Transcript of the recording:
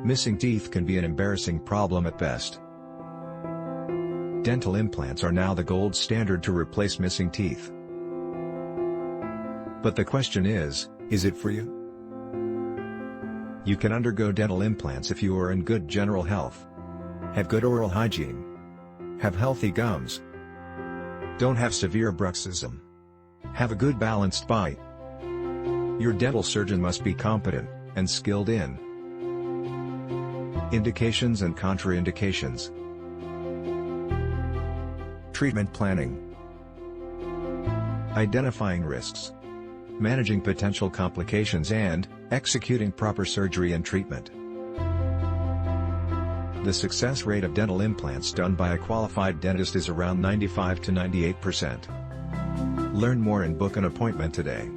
Missing teeth can be an embarrassing problem at best. Dental implants are now the gold standard to replace missing teeth. But the question is it for you? You can undergo dental implants if you are in good general health, have good oral hygiene, have healthy gums, don't have severe bruxism, have a good balanced bite. Your dental surgeon must be competent and skilled in indications and contraindications, treatment planning, identifying risks, managing potential complications, and executing proper surgery and treatment. The success rate of dental implants done by a qualified dentist is around 95 to 98%. Learn more and book an appointment today.